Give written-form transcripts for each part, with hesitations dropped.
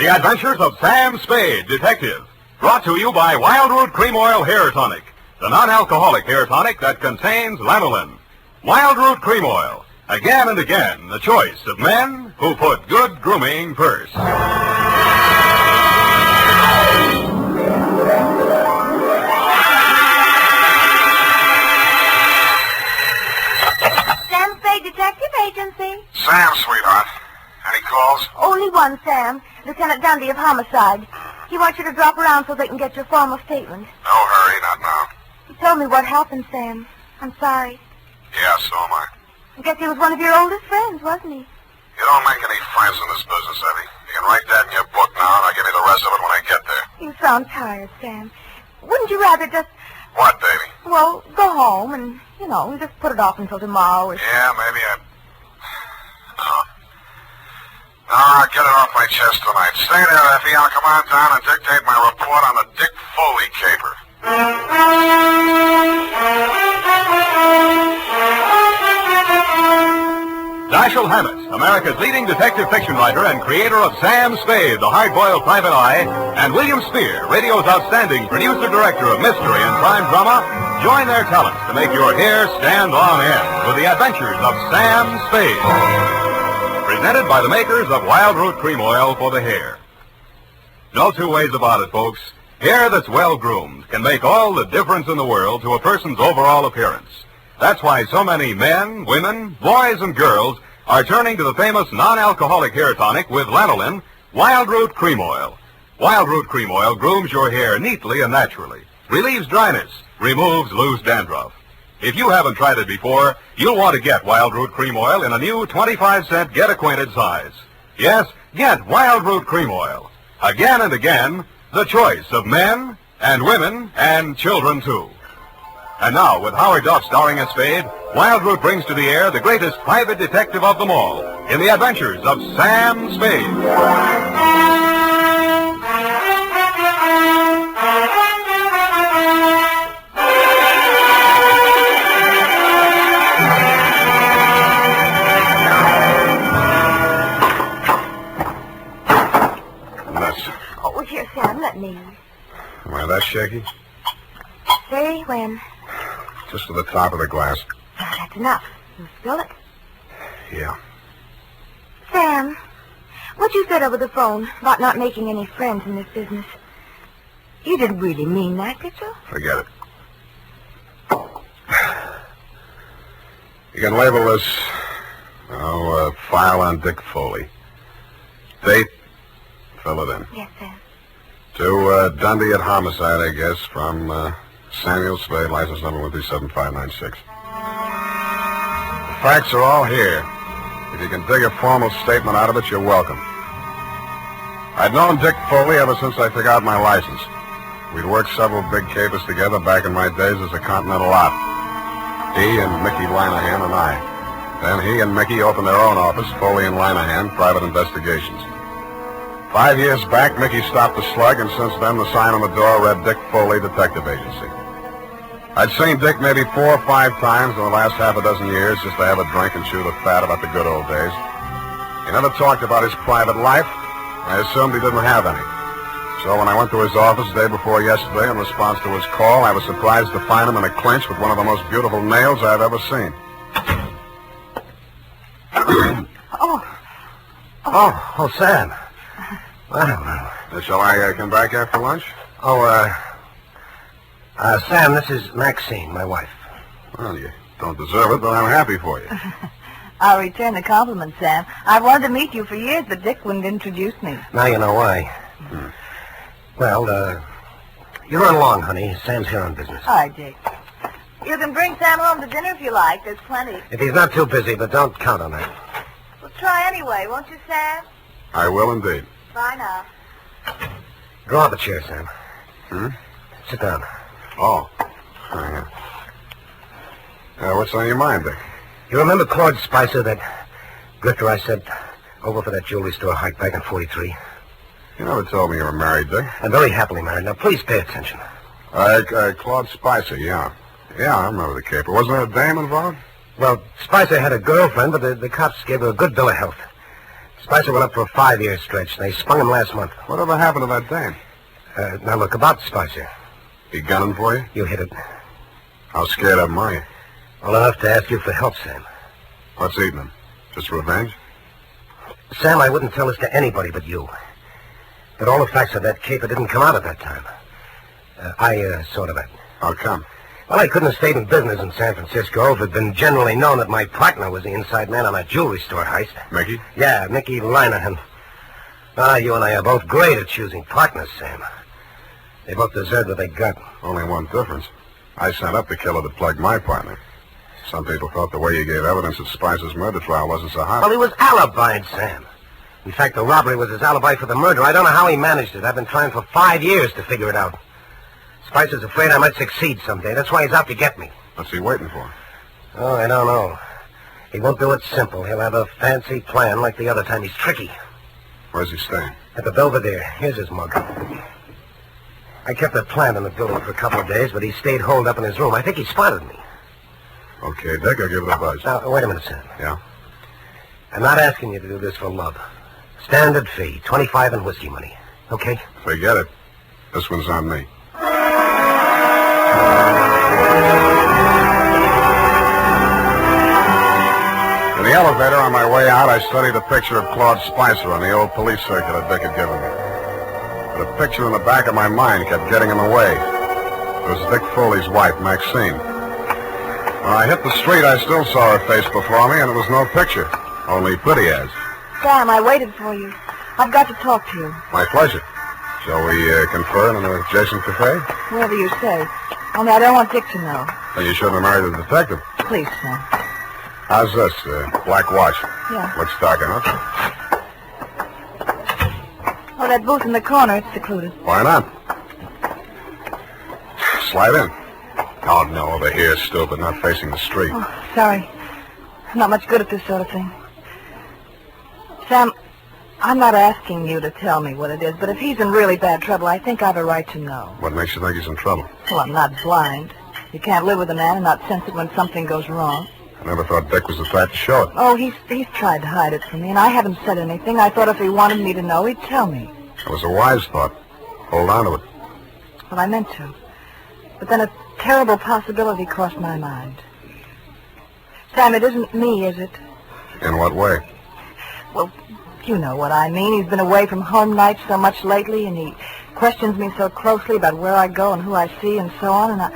The Adventures of Sam Spade, Detective. Brought to you by Wildroot Cream Oil Hair Tonic, the non-alcoholic hair tonic that contains lanolin. Wildroot Cream Oil. Again and again, the choice of men who put good grooming first. Sam Spade Detective Agency. Sam, sweetheart. Any calls? Only one, Sam. Lieutenant Dundee of Homicide. He wants you to drop around so they can get your formal statement. No hurry, not now. He told me what happened, Sam. I'm sorry. Yeah, so am I. I guess he was one of your oldest friends, wasn't he? You don't make any friends in this business, Evie. You can write that in your book now, and I'll give you the rest of it when I get there. You sound tired, Sam. Wouldn't you rather just, What, baby? well, go home and, just put it off until tomorrow or Yeah, maybe I'll get it off my chest tonight. Stay there, Effie. I'll come on down and dictate my report on the Dick Foley caper. Dashiell Hammett, America's leading detective fiction writer and creator of Sam Spade, the hard-boiled private eye, and William Spear, radio's outstanding producer-director of mystery and crime drama, join their talents to make your hair stand on end with the Adventures of Sam Spade. Presented by the makers of Wildroot Cream Oil for the hair. No two ways about it, folks. Hair that's well-groomed can make all the difference in the world to a person's overall appearance. That's why so many men, women, boys, and girls are turning to the famous non-alcoholic hair tonic with lanolin, Wildroot Cream Oil. Wildroot Cream Oil grooms your hair neatly and naturally, relieves dryness, removes loose dandruff. If you haven't tried it before, you'll want to get Wildroot Cream Oil in a new 25-cent get-acquainted size. Yes, get Wildroot Cream Oil. Again and again, the choice of men and women and children, too. And now, with Howard Duff starring as Spade, Wildroot brings to the air the greatest private detective of them all in the adventures of Sam Spade. Oh, here, Sam, let me. Am I that shaky? Say when. Just to the top of the glass. That's enough. You spill it. Yeah. Sam, what you said over the phone about not making any friends in this business, you didn't really mean that, did you? Forget it. You can label this, file on Dick Foley. Date, fill it in. Yes, Sam. To Dundee at Homicide, I guess, from Samuel Spade, license number 1375596. The facts are all here. If you can dig a formal statement out of it, you're welcome. I'd known Dick Foley ever since I took out my license. We'd worked several big capers together back in my days as a Continental Op. He and Mickey Linehan and I. Then he and Mickey opened their own office, Foley and Linehan, Private Investigations. 5 years back, Mickey stopped the slug, and since then the sign on the door read Dick Foley Detective Agency. I'd seen Dick maybe 4 or 5 times in the last half a dozen years just to have a drink and chew the fat about the good old days. He never talked about his private life. I assumed he didn't have any. So when I went to his office the day before yesterday in response to his call, I was surprised to find him in a clinch with one of the most beautiful nails I've ever seen. Oh, Sam. Well. Shall I come back after lunch? Sam, this is Maxine, my wife. Well, you don't deserve it, but I'm happy for you. I'll return the compliment, Sam. I've wanted to meet you for years, but Dick wouldn't introduce me. Now you know why. Well, you run along, honey. Sam's here on business. All right, Dick. You can bring Sam home to dinner if you like. There's plenty. If he's not too busy, but don't count on that. Well, try anyway, won't you, Sam? I will indeed. Bye now. Draw up a chair, Sam. Sit down. Oh. What's on your mind, Dick? You remember Claude Spicer, that grifter I sent over for that jewelry store hike back in 43? You never told me you were married, Dick. I'm very happily married. Now, please pay attention. Claude Spicer, yeah. Yeah, I remember the caper. Wasn't there a dame involved? Well, Spicer had a girlfriend, but the cops gave her a good bill of health. Spicer went up for a 5-year stretch. They sprung him last month. Whatever happened to that dame? Now, look, about Spicer. He gunning for you? You hit it. How scared of him are you? Well enough to ask you for help, Sam. What's eating him? Just revenge? Sam, I wouldn't tell this to anybody but you. But all the facts of that caper didn't come out at that time. I sort of... How come? Well, I couldn't have stayed in business in San Francisco if it had been generally known that my partner was the inside man on a jewelry store heist. Mickey? Yeah, Mickey Linehan. You and I are both great at choosing partners, Sam. They both deserve what they got. Only one difference. I sent up the killer that plugged my partner. Some people thought the way you gave evidence at Spicer's murder trial wasn't so hot. Well, he was alibied, Sam. In fact, the robbery was his alibi for the murder. I don't know how he managed it. I've been trying for 5 years to figure it out. Spicer's afraid I might succeed someday. That's why he's out to get me. What's he waiting for? Oh, I don't know. He won't do it simple. He'll have a fancy plan like the other time. He's tricky. Where's he staying? At the Belvedere. Here's his mug. I kept a plant in the building for a couple of days, but he stayed holed up in his room. I think he spotted me. Okay, Dick, I'll give it a buzz. Now, wait a minute, Sam. Yeah? I'm not asking you to do this for love. Standard fee, $25 in whiskey money. Okay? Forget it. This one's on me. In the elevator on my way out, I studied a picture of Claude Spicer on the old police circular Dick had given me. But a picture in the back of my mind kept getting in the way. It was Dick Foley's wife, Maxine. When I hit the street, I still saw her face before me, and it was no picture, only pretty as. Sam, I waited for you. I've got to talk to you. My pleasure. Shall we confer in an adjacent cafe? Whatever you say. Only I don't want Dick to know. Then you shouldn't have married a detective. Please, Sam. How's this? Black watch. Yeah. Looks dark enough. Oh, that booth in the corner, it's secluded. Why not? Slide in. Oh, no, over here, stupid, not facing the street. Oh, sorry. I'm not much good at this sort of thing. Sam, I'm not asking you to tell me what it is, but if he's in really bad trouble, I think I've a right to know. What makes you think he's in trouble? Well, I'm not blind. You can't live with a man and not sense it when something goes wrong. I never thought Dick was the type to show it. Oh, he's tried to hide it from me, and I haven't said anything. I thought if he wanted me to know, he'd tell me. It was a wise thought. Hold on to it. Well, I meant to. But then a terrible possibility crossed my mind. Sam, it isn't me, is it? In what way? Well, you know what I mean. He's been away from home nights so much lately, and he questions me so closely about where I go and who I see and so on, and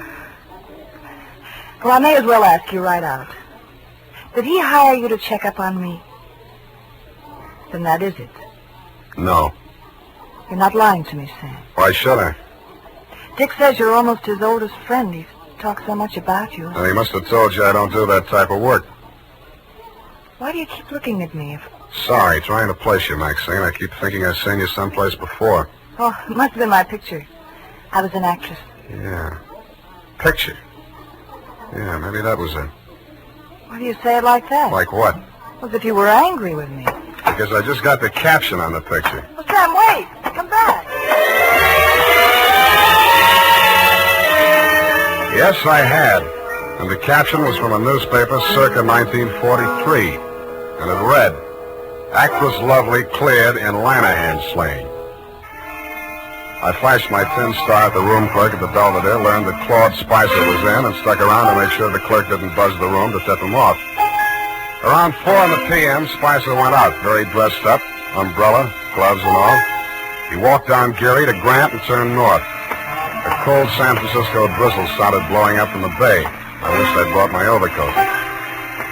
Well, I may as well ask you right out. Did he hire you to check up on me? Then that is it. No. You're not lying to me, Sam. Why should I? Dick says you're almost his oldest friend. He's talked so much about you. And he must have told you I don't do that type of work. Why do you keep looking at me? Sorry, trying to place you, Maxine. I keep thinking I've seen you someplace before. Oh, it must have been my picture. I was an actress. Yeah. Picture. Yeah, maybe that was it. Why do you say it like that? Like what? As if you were angry with me. Because I just got the caption on the picture. Well, Sam, wait. Come back. Yes, I had. And the caption was from a newspaper circa 1943. And it read, "Actress Lovely cleared in Lanahan slaying." I flashed my tin star at the room clerk at the Belvedere, learned that Claude Spicer was in, and stuck around to make sure the clerk didn't buzz the room to tip him off. Around 4 p.m., Spicer went out, very dressed up, umbrella, gloves and all. He walked down Geary to Grant and turned north. A cold San Francisco drizzle started blowing up from the bay. I wished I'd brought my overcoat.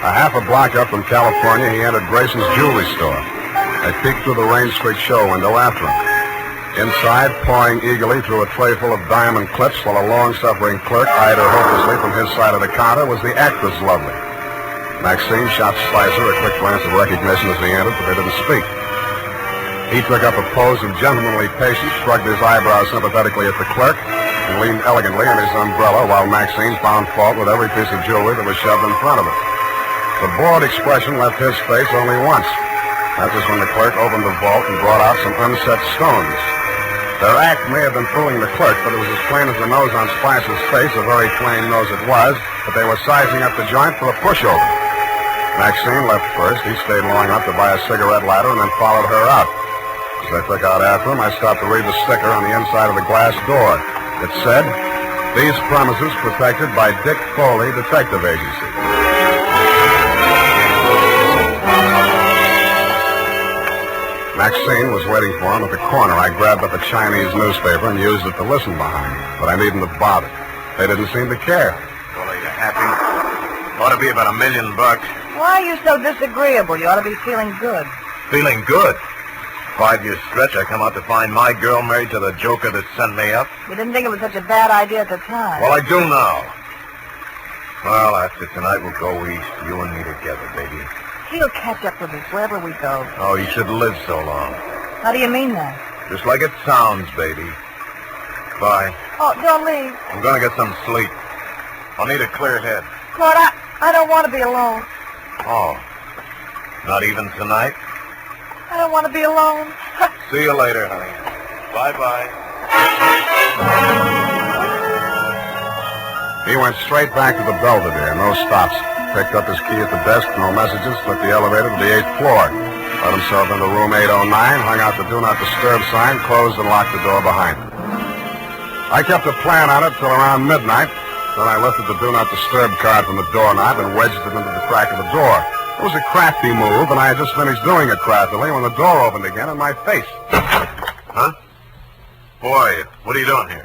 A half a block up from California, he entered Grayson's jewelry store. I peeked through the Rain Street show window after him. Inside, pawing eagerly through a tray full of diamond clips while a long-suffering clerk eyed her hopelessly from his side of the counter, was the actress Lovely. Maxine shot Spicer a quick glance of recognition as he entered, but they didn't speak. He took up a pose of gentlemanly patience, shrugged his eyebrows sympathetically at the clerk, and leaned elegantly on his umbrella while Maxine found fault with every piece of jewelry that was shoved in front of her. The bored expression left his face only once. That was when the clerk opened the vault and brought out some unset stones. Their act may have been fooling the clerk, but it was as plain as the nose on Spicer's face, a very plain nose it was, that they were sizing up the joint for a pushover. Maxine left first. He stayed long enough to buy a cigarette lighter and then followed her out. As I took out after him, I stopped to read the sticker on the inside of the glass door. It said, "These premises protected by Dick Foley Detective Agency." Maxine was waiting for him at the corner. I grabbed up a Chinese newspaper and used it to listen behind, but I needn't have bothered. They didn't seem to care. Well, are you happy? Ought to be about $1 million. Why are you so disagreeable? You ought to be feeling good. Feeling good. 5-year stretch, I come out to find my girl married to the joker that sent me up. You didn't think it was such a bad idea at the time. Well, I do now. Well, after tonight, we'll go east, you and me together, baby. He'll catch up with us wherever we go. Oh, you should live so long. How do you mean that? Just like it sounds, baby. Bye. Oh, don't leave. I'm gonna get some sleep. I'll need a clear head. Claude, I don't want to be alone. Oh. Not even tonight? I don't want to be alone. See you later, honey. Bye-bye. He went straight back to the Belvedere, no stops. Picked up his key at the desk, no messages, took the elevator to the 8th floor. Let himself into room 809, hung out the Do Not Disturb sign, closed and locked the door behind him. I kept a plan on it till around midnight. Then I lifted the Do Not Disturb card from the doorknob and wedged it into the crack of the door. It was a crafty move, and I had just finished doing it craftily when the door opened again in my face. Huh? Boy, what are you doing here?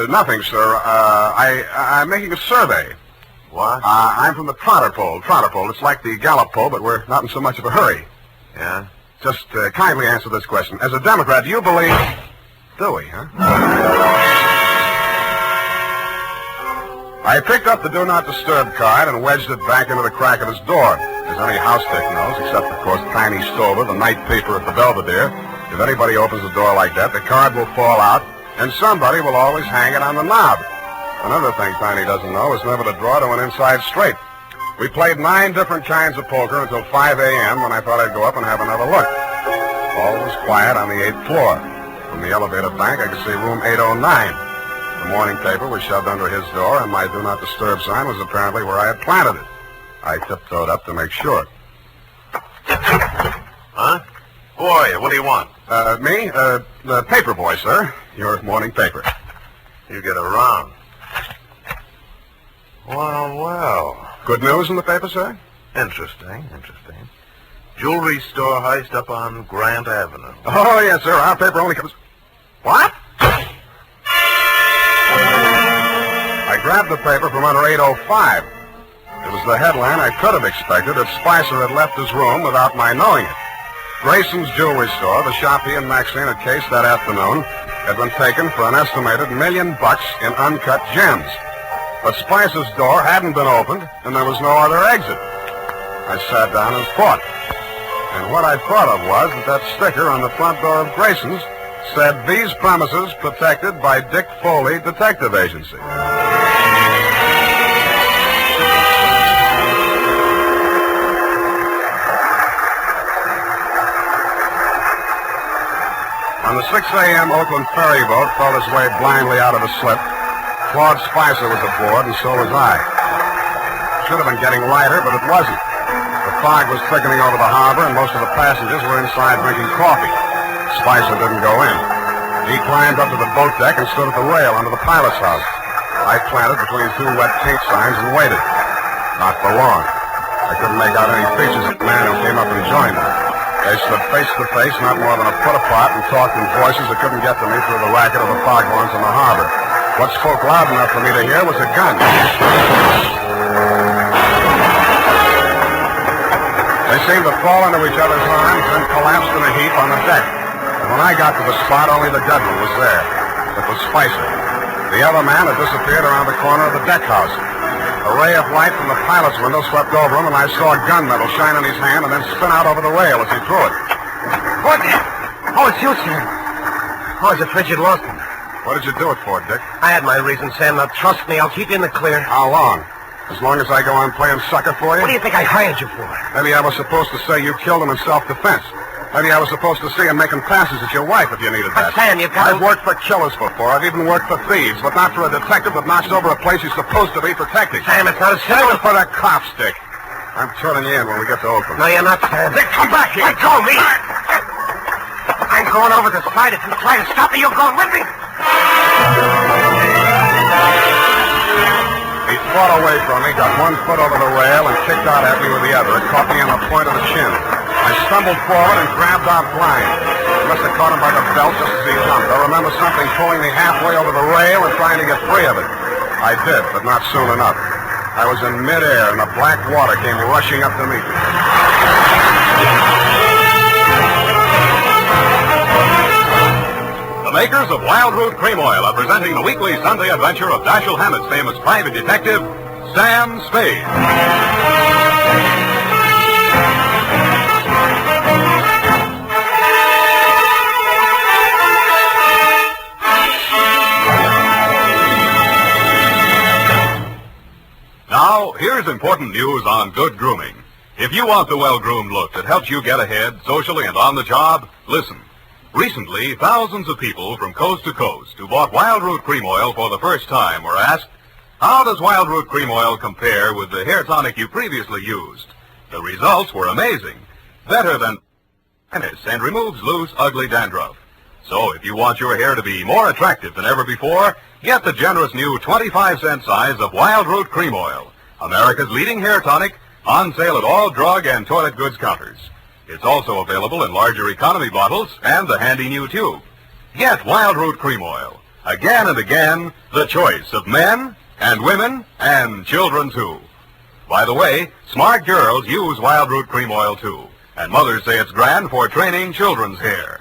Nothing, sir. I'm making a survey. What? I'm from the Trotter Pole. It's like the Gallup Poll, but we're not in so much of a hurry. Yeah? Just kindly answer this question. As a Democrat, do you believe... Do we, huh? I picked up the Do Not Disturb card and wedged it back into the crack of his door. As any house dick knows, except, of course, Tiny Stover, the night paper at the Belvedere, if anybody opens the door like that, the card will fall out, and somebody will always hang it on the knob. Another thing Tiny doesn't know is never to draw to an inside straight. We played 9 different kinds of poker until 5 a.m. when I thought I'd go up and have another look. All was quiet on the 8th floor. From the elevator bank, I could see room 809. The morning paper was shoved under his door, and my Do Not Disturb sign was apparently where I had planted it. I tiptoed up to make sure. Huh? Boy, what do you want? Me? The paper boy, sir. Your morning paper. You get around. Well. Good news in the paper, sir? Interesting. Jewelry store heist up on Grant Avenue. Oh, yes, sir. Our paper only comes... What? I grabbed the paper from under 805. It was the headline I could have expected if Spicer had left his room without my knowing it. Grayson's Jewelry Store, the shop he and Maxine had cased that afternoon, had been taken for an estimated $1 million in uncut gems. But Spicer's door hadn't been opened, and there was no other exit. I sat down and thought. And what I thought of was that sticker on the front door of Grayson's said, "These premises protected by Dick Foley Detective Agency." On the 6 a.m. Oakland ferry boat felt its way blindly out of a slip. Claude Spicer was aboard, and so was I. Should have been getting lighter, but it wasn't. The fog was thickening over the harbor, and most of the passengers were inside drinking coffee. Spicer didn't go in. He climbed up to the boat deck and stood at the rail under the pilot's house. I planted between 2 wet pink signs and waited. Not for long. I couldn't make out any features of the man who came up and joined them. They stood face to face, not more than a foot apart, and talked in voices that couldn't get to me through the racket of the foghorns in the harbor. What spoke loud enough for me to hear was a gun. They seemed to fall into each other's arms and collapsed in a heap on the deck. And when I got to the spot, only the gunman was there. It was Spicer. The other man had disappeared around the corner of the deck house. A ray of light from the pilot's window swept over him, and I saw a gunmetal shine in his hand and then spin out over the rail as he threw it. What? Oh, it's you, Sam. Oh, I was afraid you'd lost him. What did you do it for, Dick? I had my reasons, Sam. Now, trust me, I'll keep you in the clear. How long? As long as I go on playing sucker for you? What do you think I hired you for? Maybe I was supposed to say you killed him in self-defense. Maybe I was supposed to see him making passes at your wife if you needed that. But, Sam, you've got... I've worked for killers before. I've even worked for thieves, but not for a detective that knocks over a place he's supposed to be protecting. Sam, it's not a Save it for the cops, Dick. I'm turning you in when we get to Oakland. No, you're not, Sam. Dick, come back here. Let go of me. I'm going over the side. If you try to stop me, you're going with me. He fought away from me, got 1 foot over the rail, and kicked out at me with the other. It caught me on the point of the chin. I stumbled forward and grabbed out blind. I must have caught him by the belt just as he jumped. I remember something pulling me halfway over the rail and trying to get free of it. I did, but not soon enough. I was in midair, and the black water came rushing up to meet me. The makers of Wild Root Cream Oil are presenting the weekly Sunday adventure of Dashiell Hammett's famous private detective, Sam Spade. Now, here's important news on good grooming. If you want the well-groomed look that helps you get ahead socially and on the job, listen. Recently, thousands of people from coast to coast who bought Wild Root Cream Oil for the first time were asked, how does Wild Root Cream Oil compare with the hair tonic you previously used? The results were amazing. Better than tennis and removes loose, ugly dandruff. So if you want your hair to be more attractive than ever before, get the generous new 25-cent size of Wild Root Cream Oil, America's leading hair tonic, on sale at all drug and toilet goods counters. It's also available in larger economy bottles and the handy new tube. Get Wild Root Cream Oil. Again and again, the choice of men and women and children, too. By the way, smart girls use Wild Root Cream Oil, too. And mothers say it's grand for training children's hair.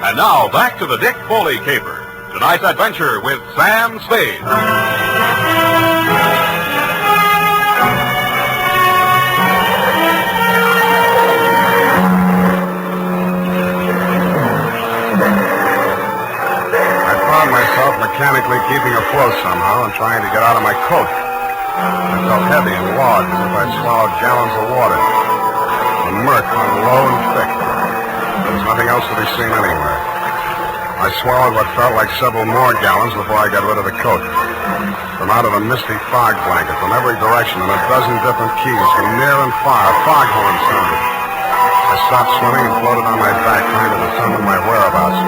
And now, back to the Dick Foley caper. Tonight's adventure with Sam Spade. Myself mechanically keeping afloat somehow and trying to get out of my coat. I felt heavy and large as if I'd swallowed gallons of water. The murk hung low and thick. There was nothing else to be seen anywhere. I swallowed what felt like several more gallons before I got rid of the coat. From out of a misty fog blanket, from every direction, in a dozen different keys, from near and far, a foghorn sounded. I stopped swimming and floated on my back, trying to determine my whereabouts.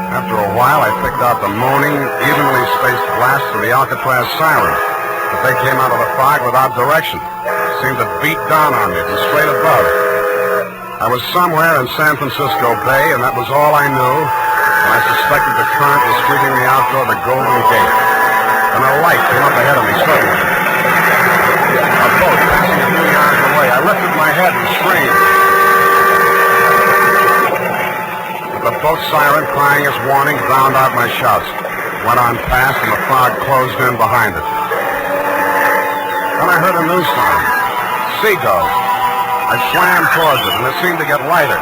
After a while, I picked out the moaning, evenly spaced blasts of the Alcatraz siren. But they came out of the fog without direction. Seemed to beat down on me from straight above. I was somewhere in San Francisco Bay, and that was all I knew. And I suspected the current was sweeping me out toward the Golden Gate. And a light came up ahead of me suddenly. A boat passing a few yards away. I lifted my head and screamed. The boat siren, crying its warning, drowned out my shouts. Went on past, and the fog closed in behind it. Then I heard a new sound. Seagulls. I swam towards it, and it seemed to get lighter.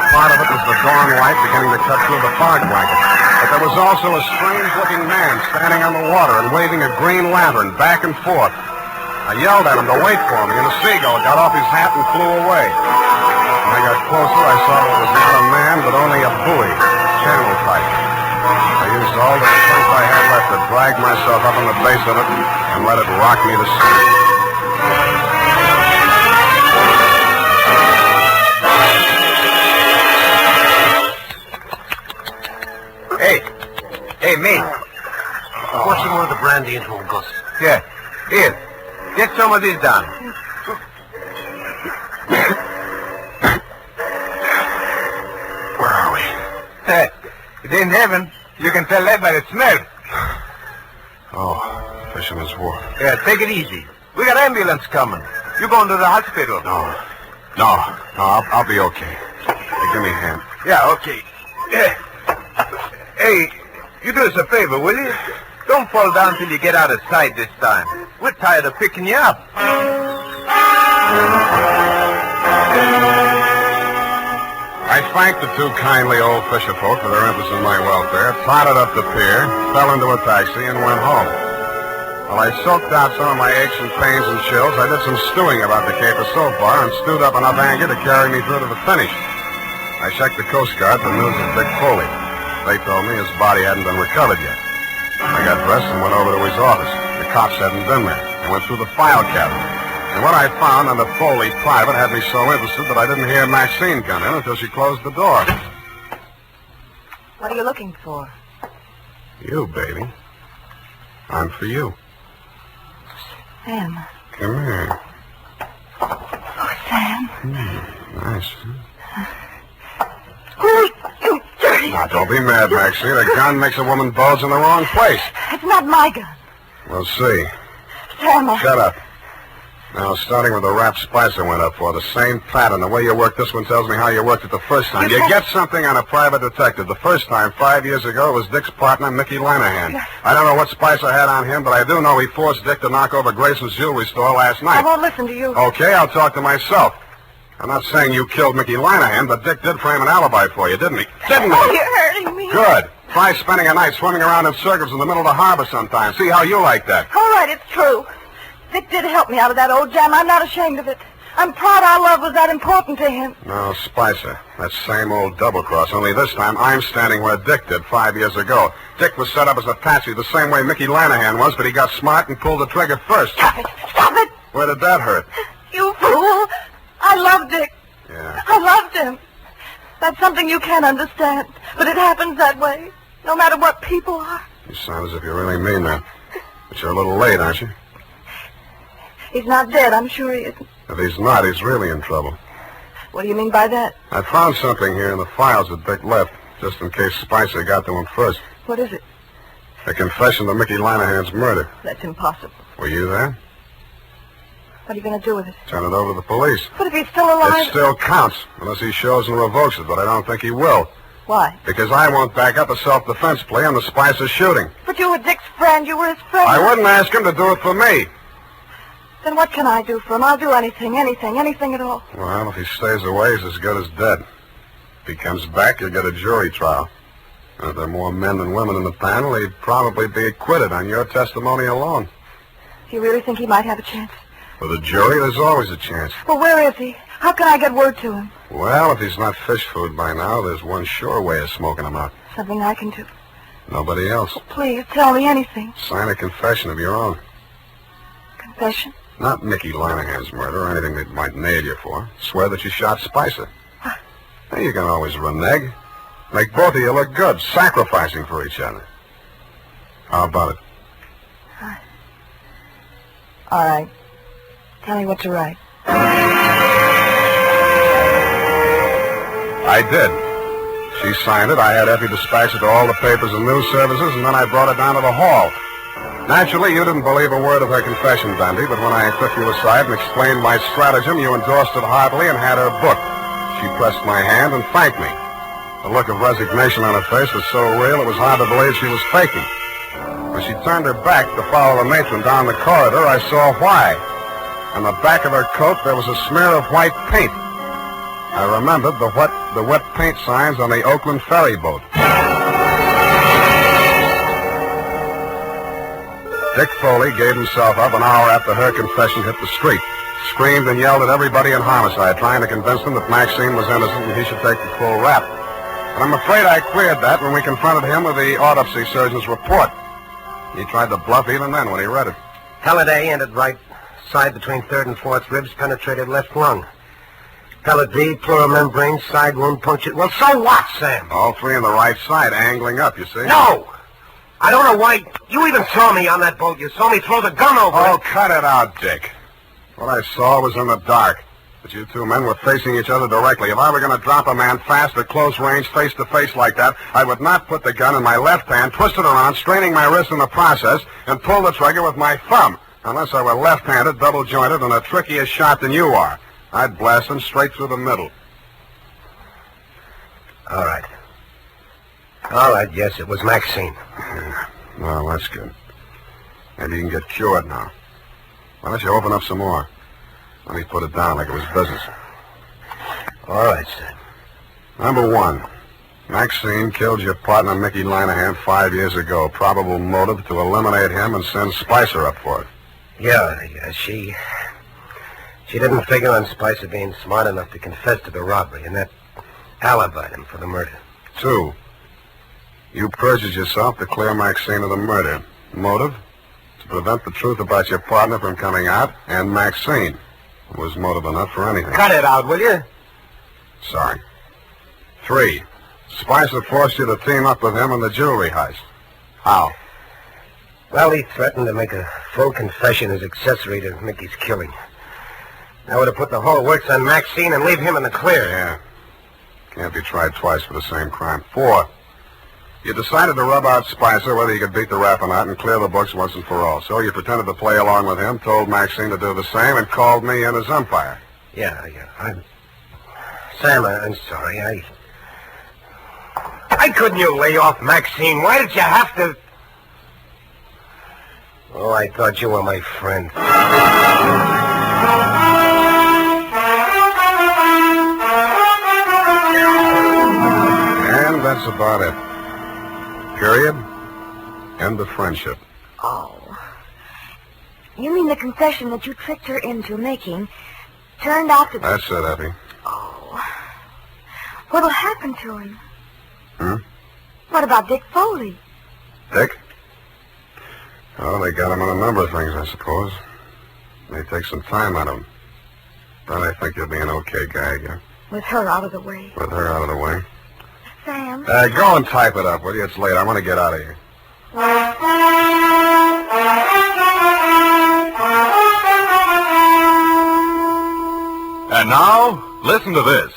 Part of it was the dawn light beginning to cut through the fog blanket. But there was also a strange-looking man standing on the water and waving a green lantern back and forth. I yelled at him to wait for me, and the seagull got off his hat and flew away. When I got closer, I saw it was not a man, but only a buoy, channel type. I used all the strength I had left to drag myself up on the base of it and let it rock me to sleep. Hey, mate. Pour some more of the brandy into a Gus. Yeah. Here. Get some of this down. Where are we? It ain't heaven. You can tell that by the smell. Oh, Fisherman's Wharf. Yeah, take it easy. We got ambulance coming. You going to the hospital? No, I'll be okay. Hey, give me a hand. Yeah, okay. Hey, you do us a favor, will you? Don't fall down till you get out of sight this time. We're tired of picking you up. I thanked the two kindly old fisher folk for their interest in my welfare, trotted up the pier, fell into a taxi, and went home. While I soaked out some of my aches and pains and chills, I did some stewing about the caper so far and stewed up enough anger to carry me through to the finish. I checked the Coast Guard for news of Dick Foley. They told me his body hadn't been recovered yet. I got dressed and went over to his office. The cops hadn't been there. I went through the file cabinet. And what I found under Foley Private had me so interested that I didn't hear Maxine come in until she closed the door. What are you looking for? You, baby. I'm for you. Sam. Come here. Oh, Sam. Nice. Oh, you dirty... Now, don't be mad, Maxine. A gun makes a woman bulge in the wrong place. It's not my gun. We'll see. Sam, Shut up. Now, starting with the rap Spicer went up for, the same pattern. The way you worked this one tells me how you worked it the first time. You get something on a private detective. The first time, 5 years ago, it was Dick's partner, Mickey Lanahan. I don't know what Spicer had on him, but I do know he forced Dick to knock over Grayson's jewelry store last night. I won't listen to you. Okay, I'll talk to myself. I'm not saying you killed Mickey Lanahan, but Dick did frame an alibi for you, didn't he? Didn't he? Oh, you're hurting me. Good. Try spending a night swimming around in circles in the middle of the harbor sometime. See how you like that. All right, it's true. Dick did help me out of that old jam. I'm not ashamed of it. I'm proud our love was that important to him. No, Spicer. That same old double-cross, only this time I'm standing where Dick did 5 years ago. Dick was set up as a patsy the same way Mickey Lanahan was, but he got smart and pulled the trigger first. Stop it! Stop it! Where did that hurt? You fool! I love Dick. Yeah. I loved him. That's something you can't understand, but it happens that way, no matter what people are. You sound as if you really mean that. But you're a little late, aren't you? He's not dead, I'm sure he isn't. If he's not, he's really in trouble. What do you mean by that? I found something here in the files that Dick left, just in case Spicer got to him first. What is it? A confession to Mickey Lanahan's murder. That's impossible. Were you there? What are you going to do with it? Turn it over to the police. But if he's still alive... It still counts, unless he shows and revokes it, but I don't think he will. Why? Because I won't back up a self-defense plea on the Spicer shooting. But you were Dick's friend. You were his friend. I wouldn't ask him to do it for me. Then what can I do for him? I'll do anything at all. Well, if he stays away, he's as good as dead. If he comes back, you'll get a jury trial. And if there are more men than women in the panel, he'd probably be acquitted on your testimony alone. Do you really think he might have a chance? For the jury, there's always a chance. Well, where is he? How can I get word to him? Well, if he's not fish food by now, there's one sure way of smoking him out. Something I can do. Nobody else. Oh, please, tell me anything. Sign a confession of your own. Confession? Not Mickey Lanahan's murder or anything they might nail you for. Swear that you shot Spicer. Now, you can always renege. Make both of you look good, sacrificing for each other. How about it? All right. Tell me what to write. I did. She signed it. I had Effie dispatch it to all the papers and news services, and then I brought it down to the hall. Naturally, you didn't believe a word of her confession, Dundee, but when I took you aside and explained my stratagem, you endorsed it heartily and had her booked. She pressed my hand and thanked me. The look of resignation on her face was so real it was hard to believe she was faking. When she turned her back to follow the matron down the corridor, I saw why. On the back of her coat, there was a smear of white paint. I remembered the wet paint signs on the Oakland ferry boat. Dick Foley gave himself up an hour after her confession hit the street. Screamed and yelled at everybody in homicide, trying to convince them that Maxine was innocent and he should take the full rap. But I'm afraid I queered that when we confronted him with the autopsy surgeon's report. He tried to bluff even then when he read it. Pellet A ended right side between third and fourth ribs, penetrated left lung. Pellet B, pleural membrane, side wound punctured. Well, so what, Sam? All three on the right side, angling up, you see? No! I don't know why. You even saw me on that boat. You saw me throw the gun over Oh, it. cut it out, Dick. What I saw was in the dark. But you two men were facing each other directly. If I were going to drop a man fast at close range, face to face like that, I would not put the gun in my left hand, twist it around, straining my wrist in the process, and pull the trigger with my thumb. Unless I were left-handed, double-jointed, and a trickier shot than you are. I'd blast him straight through the middle. All right. All right, yes, it was Maxine. Yeah. Well, that's good. Maybe you can get cured now. Why don't you open up some more? Let me put it down like it was business. All right, sir. Number one, Maxine killed your partner, Mickey Lanahan, 5 years ago. Probable motive to eliminate him and send Spicer up for it. Yeah, she didn't figure on Spicer being smart enough to confess to the robbery, and that alibied him for the murder. Two, You perjured yourself to clear Maxine of the murder. Motive? To prevent the truth about your partner from coming out, and Maxine. It was motive enough for anything. Cut it out, will you? Sorry. 3. Spicer forced you to team up with him in the jewelry heist. How? Well, he threatened to make a full confession as accessory to Mickey's killing. I would have put the whole works on Maxine and leave him in the clear. Yeah. Can't be tried twice for the same crime. 4. You decided to rub out Spicer whether you could beat the rap or not and clear the books once and for all. So you pretended to play along with him, told Maxine to do the same, and called me in as umpire. Yeah. Sam, I'm sorry. Why couldn't you lay off Maxine? Why did you have to... Oh, I thought you were my friend. And that's about it. Period. End of friendship. Oh. You mean the confession that you tricked her into making turned out to... That's it, Effie. Oh. What'll happen to him? What about Dick Foley? Dick? Oh, they got him on a number of things, I suppose. May take some time out of him. But I think he'll be an okay guy again. With her out of the way. With her out of the way. Sam? Go and type it up, will you? It's late. I want to get out of here. And now, listen to this.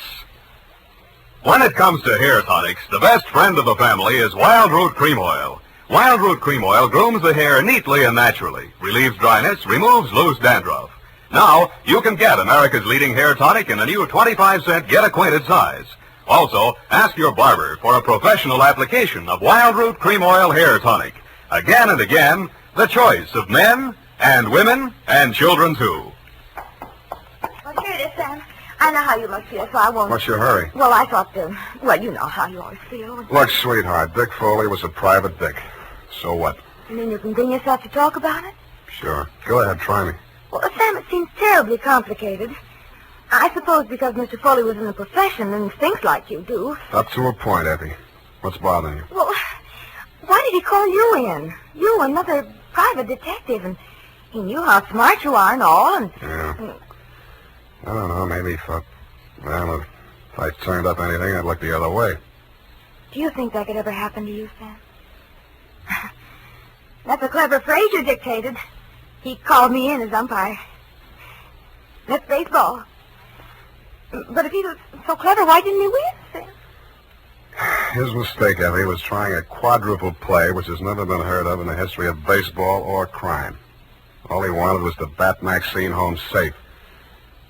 When it comes to hair tonics, the best friend of the family is Wild Root Cream Oil. Wild Root Cream Oil grooms the hair neatly and naturally, relieves dryness, removes loose dandruff. Now, you can get America's leading hair tonic in the new 25-cent Get Acquainted size. Also, ask your barber for a professional application of Wild Root Cream Oil Hair Tonic. Again and again, the choice of men and women and children, too. Well, here it is, Sam. I know how you must feel, so I won't... What's your hurry? Well, I thought, well, you know how you always feel. Look, sweetheart, Dick Foley was a private dick. So what? You mean you can bring yourself to talk about it? Sure. Go ahead, try me. Well, Sam, it seems terribly complicated. I suppose because Mr. Foley was in the profession and thinks like you do. Up to a point, Effie. What's bothering you? Well, why did he call you in? You, another private detective, and he knew how smart you are and all, and... Yeah. I don't know, maybe he thought, well, if I turned up anything, I'd look the other way. Do you think that could ever happen to you, Sam? That's a clever phrase you dictated. He called me in as umpire. That's baseball. But if he was so clever, why didn't he win, Sam? His mistake, Effie, was trying a quadruple play, which has never been heard of in the history of baseball or crime. All he wanted was to bat Maxine home safe.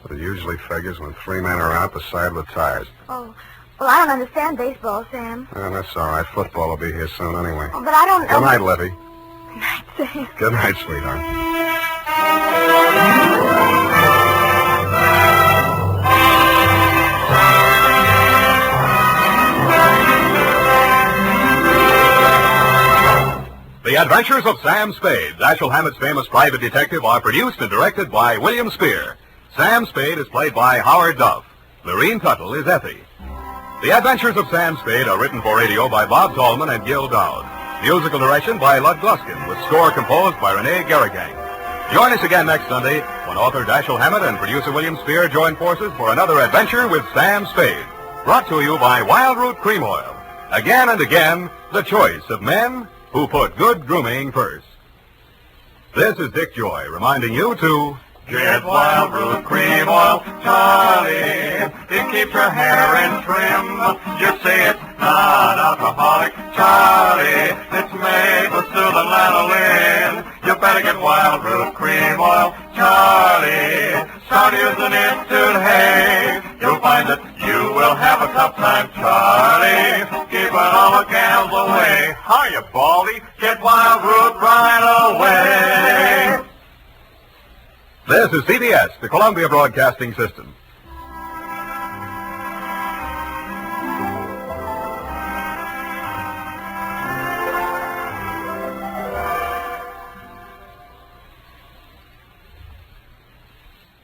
But it usually figures when 3 men are out, the side retires. Oh, well, I don't understand baseball, Sam. That's all right. Football will be here soon anyway. Oh, but I don't... Good night, Levy. Good night, Sam. Good night, sweetheart. The Adventures of Sam Spade, Dashiell Hammett's famous private detective, are produced and directed by William Spear. Sam Spade is played by Howard Duff. Lorene Tuttle is Effie. The Adventures of Sam Spade are written for radio by Bob Tallman and Gil Dowd. Musical direction by Lud Gluskin, with score composed by Renee Garrigang. Join us again next Sunday when author Dashiell Hammett and producer William Spear join forces for another adventure with Sam Spade. Brought to you by Wild Root Cream Oil. Again and again, the choice of men who put good grooming first. This is Dick Joy reminding you to... Get Wild Root Cream Oil, Charlie. It keeps your hair in trim. You say it's not alcoholic, Charlie. It's made with soothing lanolin. You better get Wild Root Cream Oil, Charlie. Start using it today. You'll find that you will have a tough time, Charlie. Keeping all the gals away. Hiya, Baldy. Get Wild Root right away. This is CBS, the Columbia Broadcasting System.